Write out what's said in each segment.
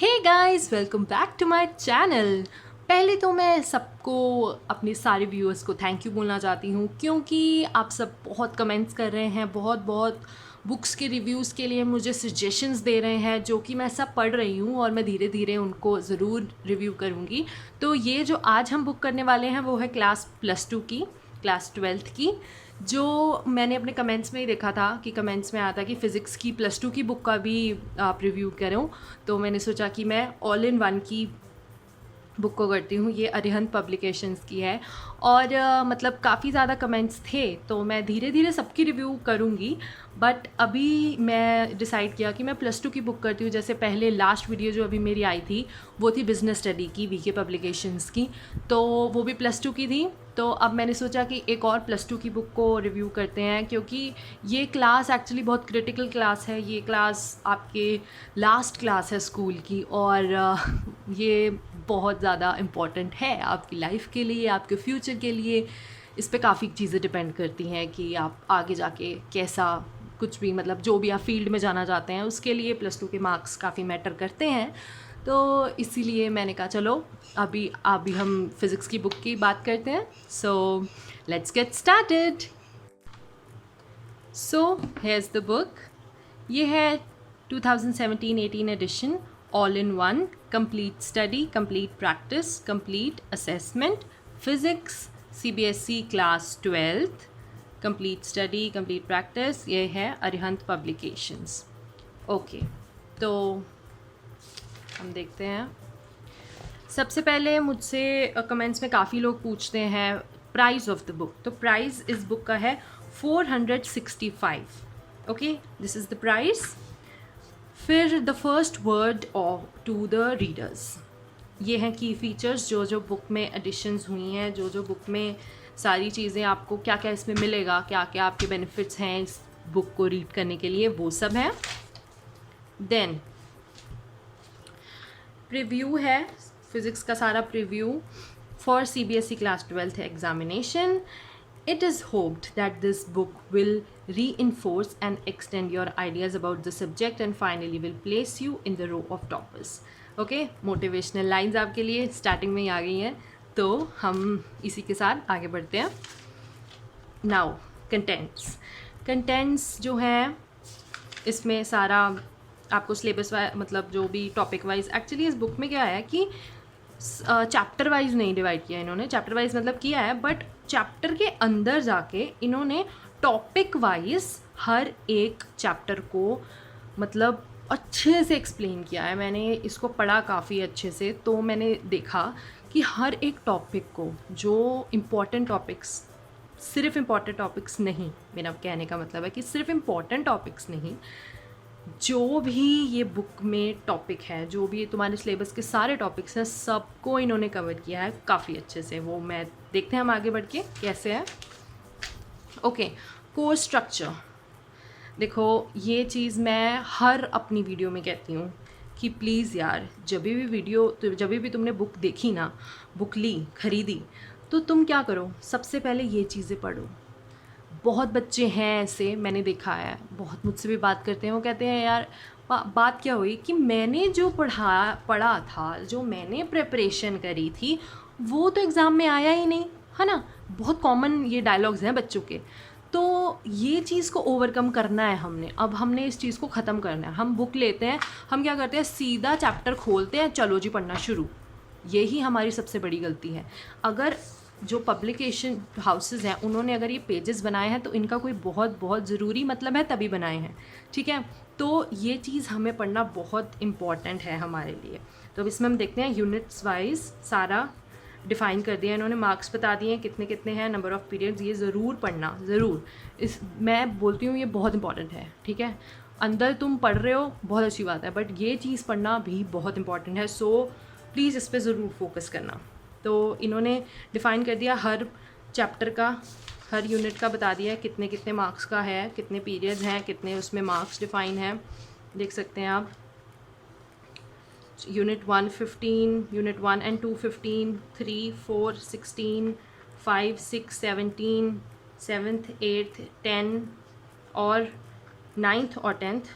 Hey guys, welcome back to my channel. पहले तो मैं सबको, अपने सारे व्यूअर्स को थैंक यू बोलना चाहती हूँ, क्योंकि आप सब बहुत कमेंट्स कर रहे हैं, बहुत बुक्स के रिव्यूज़ के लिए मुझे सजेशंस दे रहे हैं, जो कि मैं सब पढ़ रही हूँ और मैं धीरे धीरे उनको ज़रूर रिव्यू करूँगी। तो ये जो आज हम बुक करने वाले हैं वो है क्लास +2 की, क्लास 12th की, जो मैंने अपने कमेंट्स में ही देखा था कि कमेंट्स में आया था कि फ़िज़िक्स की +2 की बुक का भी आप रिव्यू करो। तो मैंने सोचा कि मैं ऑल इन वन की बुक को करती हूँ। ये अरिहंत पब्लिकेशंस की है और मतलब काफ़ी ज़्यादा कमेंट्स थे, तो मैं धीरे धीरे सबकी रिव्यू करूँगी। बट अभी मैं डिसाइड किया कि मैं +2 की बुक करती हूँ। जैसे पहले लास्ट वीडियो जो अभी मेरी आई थी वो थी बिज़नेस स्टडी की, वीके पब्लिकेशंस की, तो वो भी +2 की थी। तो अब मैंने सोचा कि एक और +2 की बुक को रिव्यू करते हैं, क्योंकि ये क्लास एक्चुअली बहुत क्रिटिकल क्लास है। ये क्लास आपके लास्ट क्लास है स्कूल की और ये बहुत ज़्यादा इम्पॉर्टेंट है आपकी लाइफ के लिए, आपके फ्यूचर के लिए। इस पे काफ़ी चीज़ें डिपेंड करती हैं कि आप आगे जाके कैसा कुछ भी, मतलब जो भी आप फील्ड में जाना चाहते हैं उसके लिए +2 के मार्क्स काफ़ी मैटर करते हैं। तो इसीलिए मैंने कहा चलो अभी हम फिज़िक्स की बुक की बात करते हैं। So let's get started. So here's the book. ये है 2017-18 edition, all in one, complete study, complete practice, complete assessment, physics, CBSE class 12th, complete study, complete practice. ये है अरिहंत पब्लिकेशंस। ओके, तो हम देखते हैं। सबसे पहले मुझसे कमेंट्स में काफ़ी लोग पूछते हैं प्राइस ऑफ द बुक। तो प्राइस इस बुक का है 465। Okay, this is the price. फिर the first word to the readers, ये हैं की फीचर्स, जो बुक में एडिशंस हुई हैं, जो बुक में सारी चीज़ें, आपको क्या क्या इसमें मिलेगा, क्या क्या आपके बेनिफिट्स हैं इस बुक को रीड करने के लिए, वो सब है। देन प्रीव्यू है, फिज़िक्स का सारा preview for CBSE class 12th examination. It is hoped that this book will reinforce and extend your ideas about the subject and finally will place you in the row of toppers. Okay, motivational lines आपके लिए starting में ही आ गई हैं, तो हम इसी के साथ आगे बढ़ते हैं। Now, contents जो हैं, इसमें सारा आपको सिलेबस वाइज, मतलब जो भी टॉपिक वाइज, एक्चुअली इस बुक में क्या है कि चैप्टर वाइज नहीं डिवाइड किया इन्होंने। चैप्टर वाइज मतलब किया है, बट चैप्टर के अंदर जाके इन्होंने टॉपिक वाइज हर एक चैप्टर को मतलब अच्छे से एक्सप्लेन किया है। मैंने इसको पढ़ा काफ़ी अच्छे से, तो मैंने देखा कि हर एक टॉपिक को, जो इम्पॉर्टेंट टॉपिक्स, सिर्फ इम्पॉर्टेंट टॉपिक्स नहीं, मेरा कहने का मतलब है कि सिर्फ इम्पॉर्टेंट टॉपिक्स नहीं, जो भी ये बुक में टॉपिक है, जो भी तुम्हारे सिलेबस के सारे टॉपिक्स हैं, सबको इन्होंने कवर किया है काफ़ी अच्छे से। वो मैं देखते हैं हम आगे बढ़ के कैसे है। Okay, course structure. देखो, ये चीज़ मैं हर अपनी वीडियो में कहती हूँ कि प्लीज़ यार, जब भी तुमने बुक देखी ना, बुक ली, ख़रीदी, तो तुम क्या करो, सबसे पहले ये चीज़ें पढ़ो। बहुत बच्चे हैं ऐसे, मैंने देखा है, बहुत मुझसे भी बात करते हैं, वो कहते हैं यार बात क्या हुई कि मैंने जो पढ़ा था, जो मैंने प्रिपरेशन करी थी, वो तो एग्ज़ाम में आया ही नहीं, है ना। बहुत कॉमन ये डायलॉग्स हैं बच्चों के। तो ये चीज़ को ओवरकम करना है हमने। अब हमने इस चीज़ को ख़त्म करना है। हम बुक लेते हैं, हम क्या करते हैं, सीधा चैप्टर खोलते हैं, चलो जी पढ़ना शुरू। यही हमारी सबसे बड़ी गलती है। अगर जो पब्लिकेशन हाउसेस हैं उन्होंने अगर ये पेजेस बनाए हैं, तो इनका कोई बहुत ज़रूरी मतलब है, तभी बनाए हैं, ठीक है। तो ये चीज़ हमें पढ़ना बहुत इम्पॉर्टेंट है हमारे लिए। तो अब इसमें हम देखते हैं, यूनिट्स वाइज सारा डिफ़ाइन कर दिया इन्होंने, मार्क्स बता दिए हैं कितने कितने हैं, नंबर ऑफ़ पीरियड्स। ये ज़रूर पढ़ना, ज़रूर। मैं बोलती हूँ ये बहुत इंपॉर्टेंट है, ठीक है। अंदर तुम पढ़ रहे हो, बहुत अच्छी बात है, बट ये चीज़ पढ़ना भी बहुत इंपॉर्टेंट है। सो प्लीज़ इस पर ज़रूर फोकस करना। तो इन्होंने डिफ़ाइन कर दिया हर चैप्टर का, हर यूनिट का बता दिया कितने कितने मार्क्स का है, कितने पीरियड्स हैं, कितने उसमें मार्क्स डिफ़ाइन हैं, देख सकते हैं आप। Unit 1 15, unit 1 and 2 15, 3 4 16, 5 6 17, 7th 8th 10 और 9th और 10th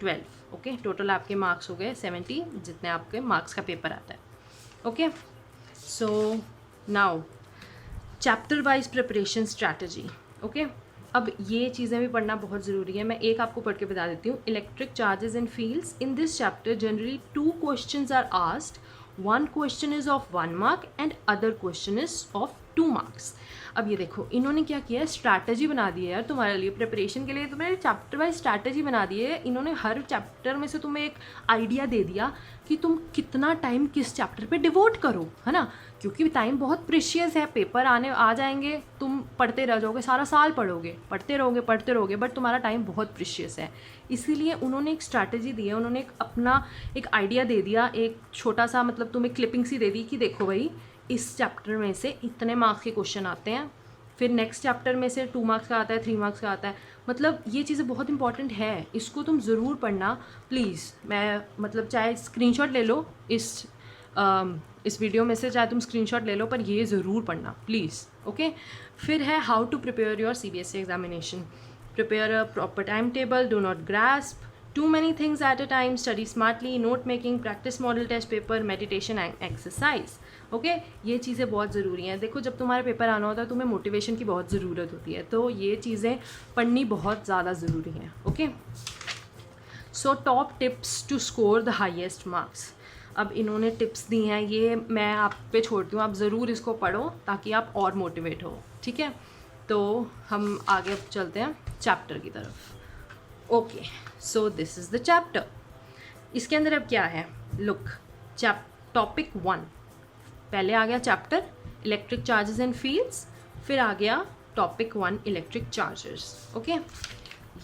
12। ओके, टोटल आपके मार्क्स हो गए 70, जितने आपके मार्क्स का पेपर आता है। Okay, so now chapter wise preparation strategy. Okay, अब ये चीज़ें भी पढ़ना बहुत ज़रूरी है। मैं एक आपको पढ़ के बता देती हूँ। Electric charges and fields, in this chapter generally 2 questions are asked, 1 question is of 1 mark and other question is of 2 marks. अब ये देखो, इन्होंने क्या किया है, स्ट्रैटेजी बना दी है यार तुम्हारे लिए प्रिपरेशन के लिए। तुम्हें चैप्टर वाइज स्ट्रैटेजी बना दी है इन्होंने। हर चैप्टर में से तुम्हें एक आइडिया दे दिया कि तुम कितना टाइम किस चैप्टर पे डिवोट करो, है ना, क्योंकि टाइम बहुत प्रेशियस है। पेपर आ जाएंगे, तुम पढ़ते रह जाओगे, सारा साल पढ़ोगे, पढ़ते रहोगे, बट तुम्हारा टाइम बहुत प्रेशियस है। इसीलिए उन्होंने एक स्ट्रैटेजी दी है, उन्होंने एक अपना एक आइडिया दे दिया, एक छोटा सा मतलब तुम्हें क्लिपिंग सी दे दी कि देखो भाई, इस चैप्टर में से इतने मार्क्स के क्वेश्चन आते हैं, फिर नेक्स्ट चैप्टर में से 2 मार्क्स का आता है, 3 मार्क्स का आता है। मतलब ये चीज़ें बहुत इंपॉर्टेंट है, इसको तुम ज़रूर पढ़ना प्लीज़। मैं मतलब चाहे स्क्रीनशॉट ले लो इस वीडियो में से, चाहे तुम स्क्रीनशॉट ले लो, पर ये ज़रूर पढ़ना प्लीज़। ओके, फिर है how to prepare your CBSE examination. Prepare a proper time table, do not grasp too many things at a time, study smartly, note making, practice model test paper, meditation and exercise. Okay, ये चीज़ें बहुत ज़रूरी हैं। देखो, जब तुम्हारा paper आना होता है तुम्हें मोटिवेशन की बहुत ज़रूरत होती है, तो ये चीज़ें पढ़नी बहुत ज़्यादा ज़रूरी हैं। Okay, so top tips to score the highest marks. अब इन्होंने टिप्स दी हैं, ये मैं आप पे छोड़ती हूँ, आप ज़रूर इसको पढ़ो ताकि आप और मोटिवेट हो। ठीक है, तो हम आगे अब चलते हैं चैप्टर की तरफ। Okay, so this is the chapter. इसके अंदर अब क्या है, लुक, टॉपिक 1 पहले आ गया chapter electric charges and fields, फिर आ गया टॉपिक 1 इलेक्ट्रिक चार्जर्स। ओके,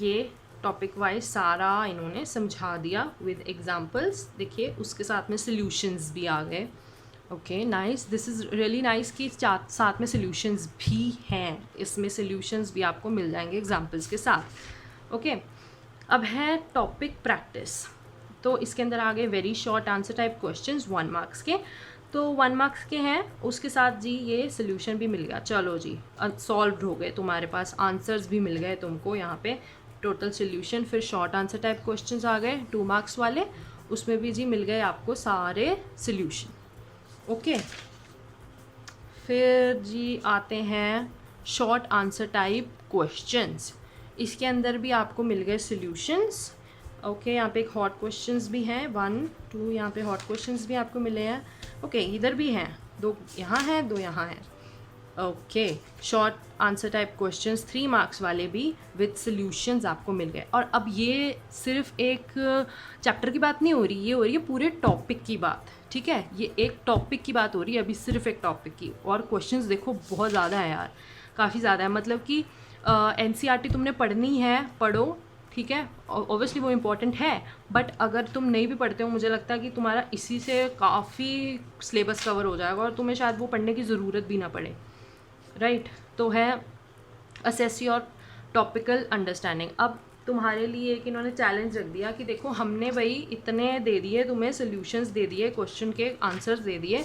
ये टॉपिक वाइज सारा इन्होंने समझा दिया विद एग्जांपल्स। देखिए, उसके साथ में सॉल्यूशंस भी आ गए। Okay, nice, this is really nice कि साथ में सॉल्यूशंस भी हैं, इसमें सॉल्यूशंस भी आपको मिल जाएंगे एग्जांपल्स के साथ। ओके, अब है टॉपिक प्रैक्टिस। तो इसके अंदर आ गए very short answer type questions 1 marks के, तो 1 मार्क्स के हैं, उसके साथ जी ये सोल्यूशन भी मिल गया। चलो जी, सॉल्व हो गए, तुम्हारे पास आंसर्स भी मिल गए तुमको यहाँ पे, टोटल सोल्यूशन। फिर शॉर्ट आंसर टाइप क्वेश्चंस आ गए 2 मार्क्स वाले, उसमें भी जी मिल गए आपको सारे सोल्यूशन। ओके, फिर जी आते हैं शॉर्ट आंसर टाइप क्वेश्चंस। इसके अंदर भी आपको मिल गए सोल्यूशंस। ओके, यहाँ पे एक हॉट क्वेश्चंस भी हैं, 1 2 यहाँ पे हॉट क्वेश्चंस भी आपको मिले हैं। ओके, इधर भी हैं, 2 यहाँ हैं, 2 यहाँ हैं। Okay, short answer type questions 3 marks वाले भी विद सॉल्यूशंस आपको मिल गए। और अब ये सिर्फ एक चैप्टर की बात नहीं हो रही, ये हो रही है पूरे टॉपिक की बात। ठीक है, ये एक टॉपिक की बात हो रही है अभी, सिर्फ एक टॉपिक की। और क्वेश्चंस देखो बहुत ज़्यादा है यार, काफ़ी ज़्यादा है। मतलब कि NCERT तुमने पढ़नी है, पढ़ो, ठीक है, ऑब्वियसली वो इम्पॉर्टेंट है, बट अगर तुम नहीं भी पढ़ते हो, मुझे लगता है कि तुम्हारा इसी से काफ़ी सिलेबस कवर हो जाएगा और तुम्हें शायद वो पढ़ने की ज़रूरत भी ना पड़े। राइट, तो है असेस योर टॉपिकल अंडरस्टैंडिंग। अब तुम्हारे लिए एक इन्होंने चैलेंज रख दिया कि देखो, हमने भाई इतने दे दिए तुम्हें, सोल्यूशंस दे दिए, क्वेश्चन के आंसर्स दे दिए,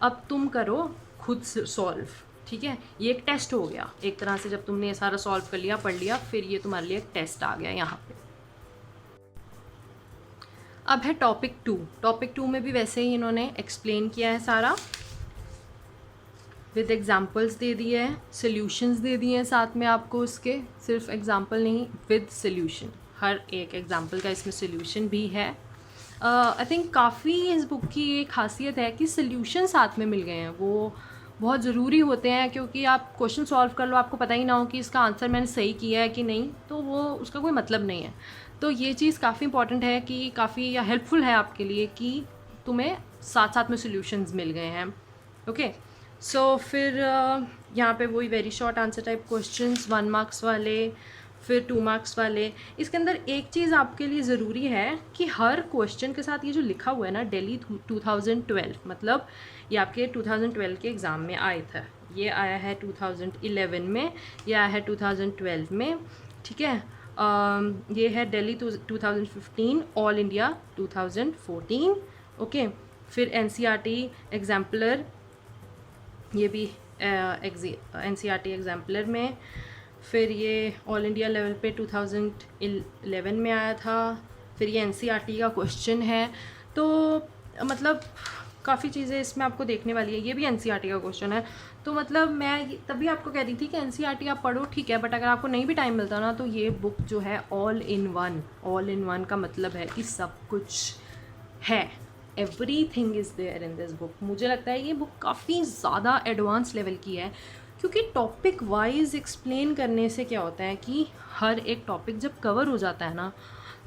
अब तुम करो खुद सॉल्व। ठीक है, ये एक टेस्ट हो गया एक तरह से, जब तुमने ये सारा सॉल्व कर लिया, पढ़ लिया, फिर ये तुम्हारे लिए एक टेस्ट आ गया यहाँ पे। अब है टॉपिक 2। टॉपिक 2 में भी वैसे ही इन्होंने एक्सप्लेन किया है सारा, विद एग्जांपल्स दे दिए हैं, सॉल्यूशंस दे दिए हैं साथ में आपको उसके, सिर्फ एग्जांपल नहीं, विद सॉल्यूशन। हर एक एग्जांपल का इसमें सॉल्यूशन भी है। आई थिंक काफ़ी इस बुक की एक खासियत है कि सॉल्यूशन साथ में मिल गए हैं, वो बहुत ज़रूरी होते हैं, क्योंकि आप क्वेश्चन सॉल्व कर लो, आपको पता ही ना हो कि इसका आंसर मैंने सही किया है कि नहीं, तो वो उसका कोई मतलब नहीं है। तो ये चीज़ काफ़ी इंपॉर्टेंट है कि काफ़ी या हेल्पफुल है आपके लिए कि तुम्हें साथ साथ में सॉल्यूशंस मिल गए हैं। ओके, सो फिर यहाँ पे वही very short answer type questions 1 marks वाले, फिर 2 मार्क्स वाले। इसके अंदर एक चीज़ आपके लिए ज़रूरी है कि हर क्वेश्चन के साथ ये जो लिखा हुआ है ना, दिल्ली 2012, मतलब ये आपके 2012 के एग्ज़ाम में आया था, ये आया है 2011 में, ये आया है 2012 में। ठीक है, ये है दिल्ली 2015, ऑल इंडिया 2014। ओके, फिर NCERT एग्जाम्पलर, ये भी NCERT एग्जाम्पलर में, फिर ये ऑल इंडिया लेवल पे 2011 में आया था, फिर ये एनसीईआरटी का क्वेश्चन है, तो मतलब काफ़ी चीज़ें इसमें आपको देखने वाली है। ये भी एनसीईआरटी का क्वेश्चन है, तो मतलब मैं तभी आपको कह रही थी कि एनसीईआरटी आप पढ़ो ठीक है, बट अगर आपको नहीं भी टाइम मिलता ना तो ये बुक जो है ऑल इन वन का मतलब है कि सब कुछ है, everything is there in this book. मुझे लगता है ये बुक काफ़ी ज़्यादा एडवांस लेवल की है, क्योंकि टॉपिक वाइज एक्सप्लेन करने से क्या होता है कि हर एक टॉपिक जब कवर हो जाता है ना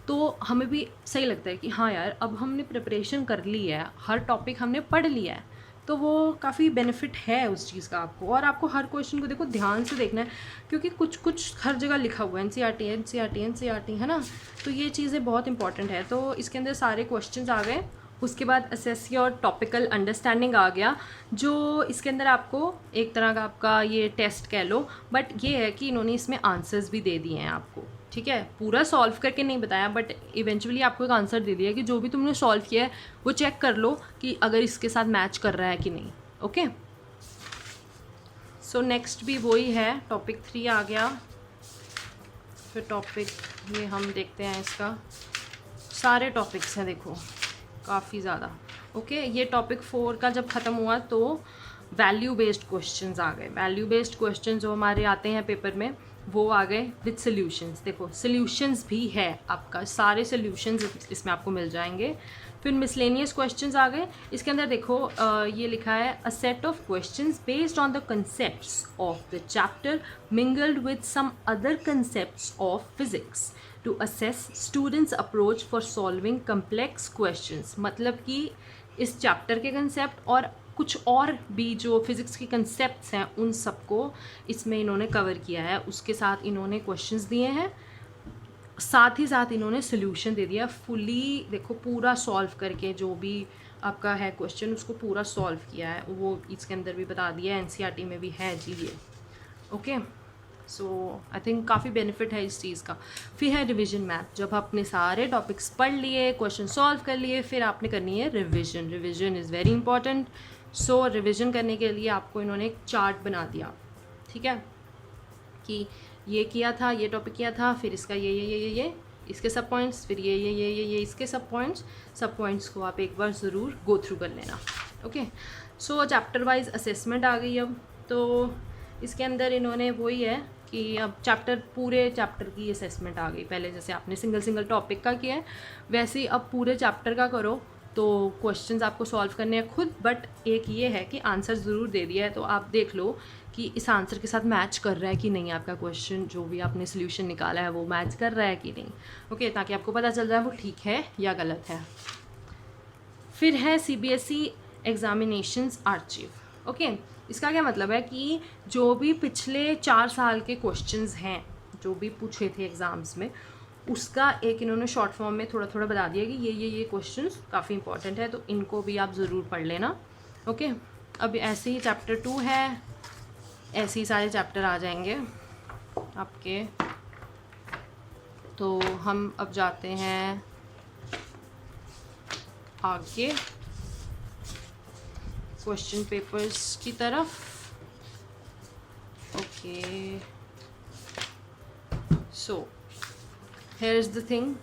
तो हमें भी सही लगता है कि हाँ यार अब हमने प्रिपरेशन कर ली है, हर टॉपिक हमने पढ़ लिया है, तो वो काफ़ी बेनिफिट है उस चीज़ का आपको। और आपको हर क्वेश्चन को देखो ध्यान से देखना है, क्योंकि कुछ कुछ हर जगह लिखा हुआ है एनसीईआरटी है ना, तो ये चीज़ें बहुत इंपॉर्टेंट है। तो इसके अंदर सारे क्वेश्चंस आ गए। उसके बाद एसएससी और टॉपिकल अंडरस्टैंडिंग आ गया, जो इसके अंदर आपको एक तरह का आपका ये टेस्ट कह लो, बट ये है कि इन्होंने इसमें आंसर्स भी दे दिए हैं आपको, ठीक है। पूरा सॉल्व करके नहीं बताया, बट इवेंचुअली आपको एक आंसर दे दिया कि जो भी तुमने सॉल्व किया है वो चेक कर लो कि अगर इसके साथ मैच कर रहा है कि नहीं। ओके, सो नेक्स्ट भी वही है, टॉपिक 3 आ गया। फिर टॉपिक ये हम देखते हैं, इसका सारे टॉपिक्स हैं देखो काफ़ी ज़्यादा। ओके, ये टॉपिक 4 का जब ख़त्म हुआ तो वैल्यू बेस्ड क्वेश्चंस आ गए। वैल्यू बेस्ड क्वेश्चंस जो हमारे आते हैं पेपर में वो आ गए विद सॉल्यूशंस। देखो सॉल्यूशंस भी है आपका, सारे सॉल्यूशंस इसमें आपको मिल जाएंगे। फिर मिसलेनियस क्वेश्चंस आ गए। इसके अंदर देखो ये लिखा है a set of questions based on the concepts of the chapter mingled with some other concepts of physics to assess students approach for solving complex questions. मतलब कि इस चैप्टर के कंसेप्ट और कुछ और भी जो फिज़िक्स के कंसेप्ट्स हैं उन सबको इसमें इन्होंने कवर किया है। उसके साथ इन्होंने क्वेश्चंस दिए हैं, साथ ही साथ इन्होंने सोल्यूशन दे दिया फुली। देखो पूरा सॉल्व करके जो भी आपका है क्वेश्चन उसको पूरा सॉल्व किया है, वो इसके अंदर भी बता दिया है, एनसीईआरटी में भी है जी ये। ओके, सो आई थिंक काफ़ी बेनिफिट है इस चीज़ का। फिर है रिवीजन मैथ। जब आपने सारे टॉपिक्स पढ़ लिए, क्वेश्चन सॉल्व कर लिए, फिर आपने करनी है revision. Revision is very important. So revision करने के लिए आपको इन्होंने एक चार्ट बना दिया, ठीक है, कि ये किया था, ये टॉपिक किया था, फिर इसका ये इसके सब पॉइंट्स, फिर ये इसके सब पॉइंट्स को आप एक बार ज़रूर गो थ्रू कर लेना। Okay, so chapter wise assessment आ गई अब। तो इसके अंदर इन्होंने वही है कि अब पूरे चैप्टर की असेसमेंट आ गई। पहले जैसे आपने सिंगल टॉपिक का किया है वैसे ही अब पूरे चैप्टर का करो। तो क्वेश्चंस आपको सॉल्व करने हैं खुद, बट एक ये है कि आंसर ज़रूर दे दिया है, तो आप देख लो कि इस आंसर के साथ मैच कर रहा है कि नहीं, आपका क्वेश्चन जो भी आपने सोल्यूशन निकाला है वो मैच कर रहा है कि नहीं। ओके, ताकि आपको पता चल जाए वो ठीक है या गलत है। फिर है सीबीएसई एग्जामिनेशंस आर्चिव। ओके, इसका क्या मतलब है कि जो भी पिछले 4 साल के क्वेश्चंस हैं जो भी पूछे थे एग्ज़ाम्स में, उसका एक इन्होंने शॉर्ट फॉर्म में थोड़ा थोड़ा बता दिया कि ये क्वेश्चंस काफ़ी इंपॉर्टेंट है, तो इनको भी आप ज़रूर पढ़ लेना। ओके, अब ऐसे ही चैप्टर 2 है, ऐसे ही सारे चैप्टर आ जाएंगे आपके। तो हम अब जाते हैं आगे क्वेश्चन पेपर्स की तरफ। Okay, so here is the thing,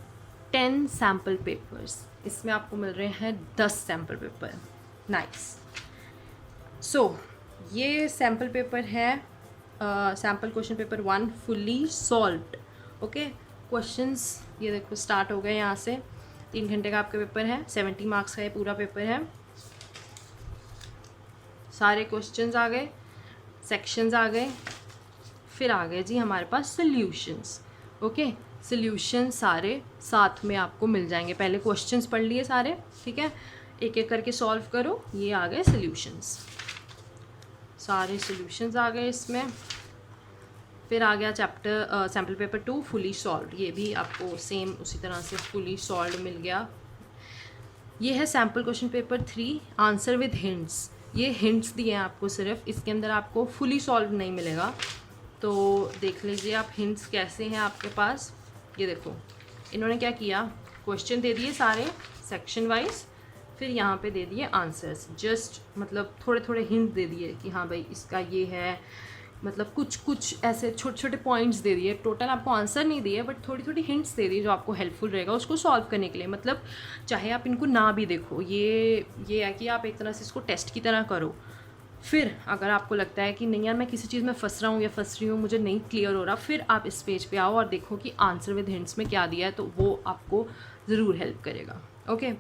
10 sample papers. इसमें आपको मिल रहे हैं 10 सैम्पल पेपर। नाइस। सो ये सैम्पल पेपर है, sample question paper 1 fully solved. Okay, questions ये देखो स्टार्ट हो गए यहाँ से। 3 घंटे का आपका पेपर है, 70 मार्क्स का ये पूरा पेपर है। सारे क्वेश्चंस आ गए, सेक्शंस आ गए, फिर आ गए जी हमारे पास सॉल्यूशंस। ओके, सॉल्यूशन सारे साथ में आपको मिल जाएंगे। पहले क्वेश्चंस पढ़ लिए सारे, ठीक है, एक एक करके सॉल्व करो। ये आ गए सॉल्यूशंस, सारे सॉल्यूशंस आ गए इसमें। फिर आ गया chapter sample paper 2 fully solved. ये भी आपको सेम उसी तरह से फुली सॉल्व्ड मिल गया। ये है sample question paper 3 answer with hints. ये हिंट्स दिए हैं आपको सिर्फ, इसके अंदर आपको फुली सॉल्व नहीं मिलेगा। तो देख लीजिए आप हिंट्स कैसे हैं आपके पास। ये देखो इन्होंने क्या किया, क्वेश्चन दे दिए सारे सेक्शन वाइज, फिर यहाँ पे दे दिए आंसर्स। जस्ट मतलब थोड़े थोड़े हिंट दे दिए कि हाँ भाई इसका ये है, मतलब कुछ कुछ ऐसे छोटे छोटे पॉइंट्स दे दिए, टोटल आपको आंसर नहीं दिए बट थोड़ी थोड़ी हिंट्स दे दी जो आपको हेल्पफुल रहेगा उसको सॉल्व करने के लिए। मतलब चाहे आप इनको ना भी देखो, ये है कि आप एक तरह से इसको टेस्ट की तरह करो। फिर अगर आपको लगता है कि नहीं यार मैं किसी चीज़ में फंस रहा हूँ या फंस रही हूँ, मुझे नहीं क्लियर हो रहा, फिर आप इस पेज पे आओ और देखो कि आंसर विद हिंट्स में क्या दिया है, तो वो आपको ज़रूर हेल्प करेगा। ओके,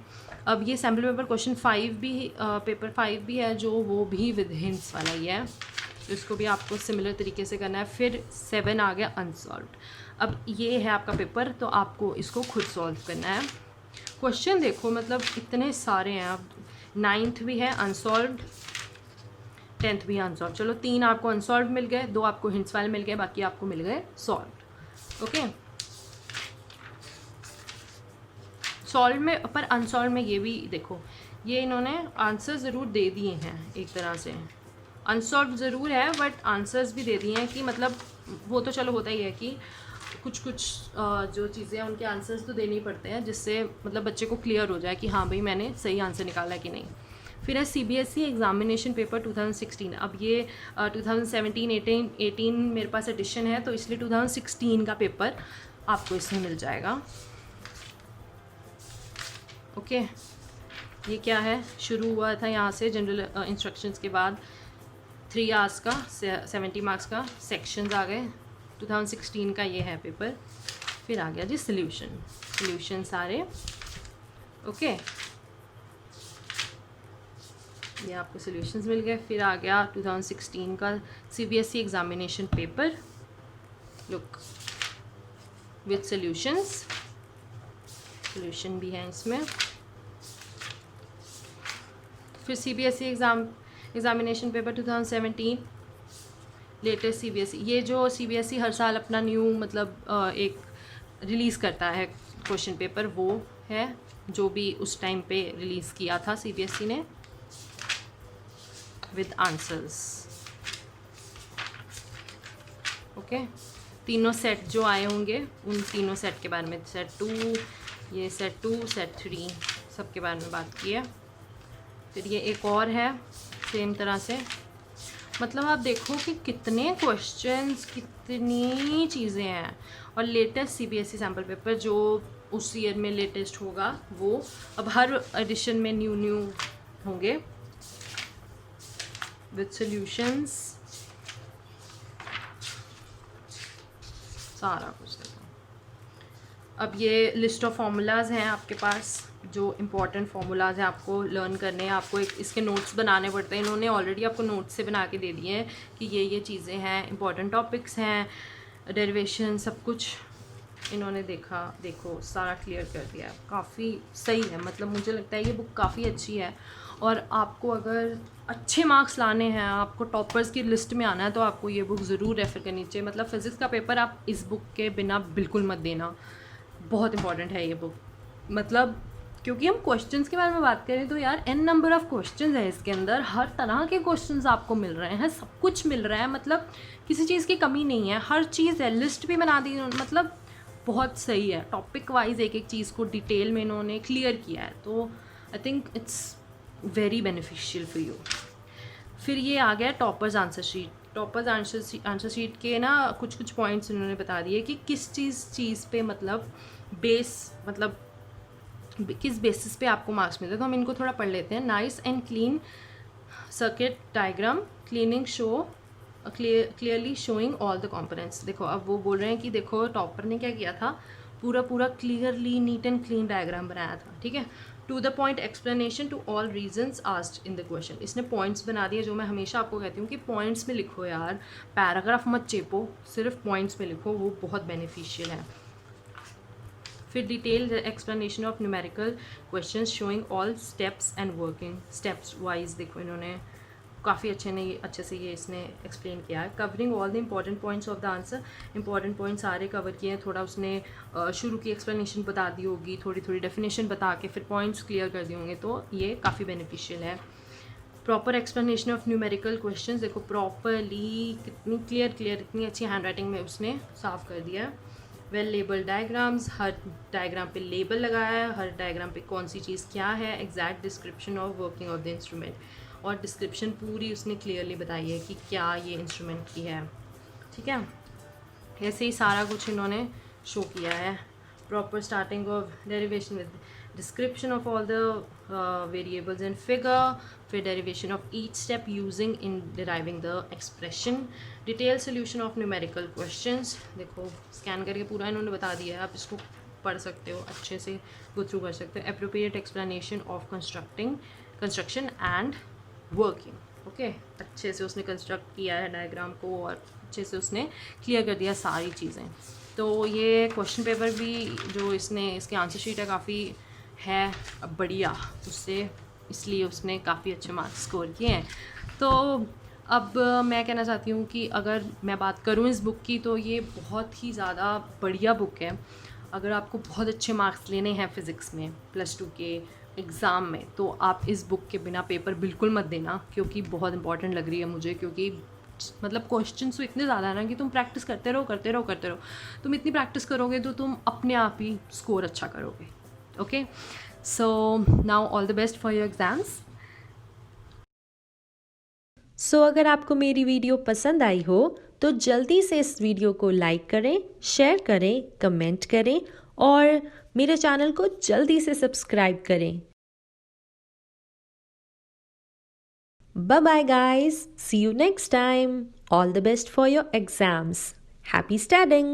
अब ये सैम्पल पेपर क्वेश्चन 5 भी पेपर 5 भी है जो वो भी विद हिंट्स वाला ही है, तो इसको भी आपको सिमिलर तरीके से करना है। फिर 7 आ गया अनसॉल्व्ड। अब ये है आपका पेपर, तो आपको इसको खुद सॉल्व करना है। क्वेश्चन देखो मतलब इतने सारे हैं। अब 9th भी है अनसॉल्व्ड, 10th भी अनसॉल्व। चलो 3 आपको अनसॉल्व मिल गए, 2 आपको हिंट्स वाले मिल गए, बाकी आपको मिल गए सॉल्व। ओके, सॉल्व में पर अनसॉल्व में ये भी देखो, ये इन्होंने आंसर ज़रूर दे दिए हैं एक तरह से, अनसॉल्व ज़रूर है बट आंसर्स भी दे दिए हैं कि मतलब वो तो चलो होता ही है कि कुछ कुछ जो चीज़ें हैं उनके आंसर्स तो देने ही पड़ते हैं, जिससे मतलब बच्चे को क्लियर हो जाए कि हाँ भाई मैंने सही आंसर निकाला है कि नहीं। फिर है CBSE एग्जामिनेशन पेपर 2016। अब ये 2017-18 मेरे पास एडिशन है, तो इसलिए 2016 का पेपर आपको इसमें मिल जाएगा। ओके, ये क्या है, शुरू हुआ था यहाँ से जनरल इंस्ट्रक्शंस के बाद 3 आवर्स का 70 मार्क्स का सेक्शंस आ गए। 2016 का ये है पेपर। फिर आ गया जी सॉल्यूशन सारे। ओके, ये आपको सॉल्यूशंस मिल गए। फिर आ गया 2016 का CBSE examination paper, look with solutions, solution भी है इसमें। फिर CBSE examination paper 2017 latest CBSE। ये जो CBSE हर साल अपना न्यू मतलब एक रिलीज़ करता है क्वेश्चन पेपर, वो है जो भी उस टाइम पे रिलीज़ किया था CBSE ने विद आंसर्स। ओके, तीनों सेट जो आए होंगे उन तीनों सेट के बारे में, सेट 2, ये सेट 2, सेट 3, सब के बारे में बात की है। फिर ये एक और है सेम तरह से, मतलब आप देखो कि कितने क्वेश्चंस, कितनी चीज़ें हैं। और लेटेस्ट CBSE सैम्पल पेपर जो उस ईयर में लेटेस्ट होगा वो अब हर एडिशन में न्यू होंगे विद सॉल्यूशंस, सारा कुछ देखो। अब ये लिस्ट ऑफ फार्मूलाज हैं आपके पास, जो इम्पॉर्टेंट फार्मूलाज हैं आपको लर्न करने हैं। आपको एक इसके नोट्स बनाने पड़ते हैं, इन्होंने ऑलरेडी आपको नोट्स से बना के दे दिए हैं कि ये चीज़ें हैं, इम्पॉर्टेंट टॉपिक्स हैं, डेरिवेशन, सब कुछ इन्होंने देखो सारा क्लियर कर दिया है। काफ़ी सही है, मतलब मुझे लगता है ये बुक काफ़ी अच्छी है। और आपको अगर अच्छे मार्क्स लाने हैं, आपको टॉपर्स की लिस्ट में आना है, तो आपको ये बुक ज़रूर रेफ़र करनी चाहिए। मतलब फ़िज़िक्स का पेपर आप इस बुक के बिना बिल्कुल मत देना, बहुत इंपॉर्टेंट है ये बुक। मतलब क्योंकि हम क्वेश्चंस के बारे में बात करें तो यार n नंबर ऑफ़ क्वेश्चंस है इसके अंदर, हर तरह के क्वेश्चंस आपको मिल रहे हैं, सब कुछ मिल रहा है, मतलब किसी चीज़ की कमी नहीं है, हर चीज़ है, लिस्ट भी बना दी, मतलब बहुत सही है। टॉपिक वाइज एक एक चीज़ को डिटेल में इन्होंने क्लियर किया है, तो I think it's very beneficial for you. फिर ये आ गया toppers answer sheet. Toppers answer sheet के ना कुछ पॉइंट्स इन्होंने बता दिए कि किस चीज़ पे मतलब मतलब किस बेसिस पे आपको मार्क्स मिलते हैं। तो हम इनको थोड़ा पढ़ लेते हैं। Nice and clean circuit diagram, cleaning show clearly showing all the components. देखो अब वो बोल रहे हैं कि देखो टॉपर ने क्या किया था, पूरा clearly neat and clean diagram बनाया था, ठीक है। To the point explanation to all reasons asked in the question. इसने पॉइंट्स बना दिए, जो मैं हमेशा आपको कहती हूँ कि पॉइंट्स में लिखो यार, पैराग्राफ मत चेपो, सिर्फ पॉइंट्स में लिखो, वो बहुत बेनिफिशियल है। फिर detailed explanation of numerical questions showing all steps and working steps wise. देखो इन्होंने काफ़ी अच्छे से ये इसने एक्सप्लेन किया है। Covering all the important points of the answer, important points सारे कवर किए हैं। थोड़ा उसने शुरू की एक्सप्लेनेशन बता दी होगी, थोड़ी डेफिनेशन बता के फिर पॉइंट्स क्लियर कर दिए होंगे, तो ये काफ़ी बेनिफिशियल है। Proper explanation of numerical questions, देखो प्रॉपरली कितनी क्लियर इतनी अच्छी हैंड राइटिंग में उसने साफ कर दिया है। वेल लेबल डायग्राम्स, हर डायग्राम पे लेबल लगाया है, हर डायग्राम पे कौन सी चीज़ क्या है, exact description of working of the instrument. और डिस्क्रिप्शन पूरी उसने क्लियरली बताई है कि क्या ये इंस्ट्रूमेंट की है, ठीक है। ऐसे ही सारा कुछ इन्होंने शो किया है। Proper starting of derivation with description of all the variables and figure, फिर derivation of each step using in deriving the expression, detail solution of numerical questions. देखो स्कैन करके पूरा इन्होंने बता दिया है, आप इसको पढ़ सकते हो, अच्छे से गो थ्रू कर सकते हो। Appropriate explanation of construction and working, okay. अच्छे से उसने कंस्ट्रक्ट किया है डायग्राम को और अच्छे से उसने क्लियर कर दिया सारी चीज़ें। तो ये क्वेश्चन पेपर भी जो इसके आंसर शीट है काफ़ी है बढ़िया उससे, इसलिए उसने काफ़ी अच्छे मार्क्स स्कोर किए हैं। तो अब मैं कहना चाहती हूँ कि अगर मैं बात करूँ इस बुक की, तो ये बहुत ही ज़्यादा बढ़िया बुक है। अगर आपको बहुत अच्छे मार्क्स लेने हैं फ़िज़िक्स में +2 के एग्ज़ाम में, तो आप इस बुक के बिना पेपर बिल्कुल मत देना, क्योंकि बहुत इंपॉर्टेंट लग रही है मुझे। क्योंकि मतलब क्वेश्चंस तो इतने ज़्यादा है ना कि तुम प्रैक्टिस करते रहो। तुम इतनी प्रैक्टिस करोगे तो तुम अपने आप ही स्कोर अच्छा करोगे, okay. So now all the best for your exams. So अगर आपको मेरी वीडियो पसंद आई हो तो जल्दी से इस वीडियो को लाइक करें, शेयर करें, कमेंट करें और मेरे चैनल को जल्दी से सब्सक्राइब करें। Bye bye, guys. See you next time. All the best for your exams. Happy studying.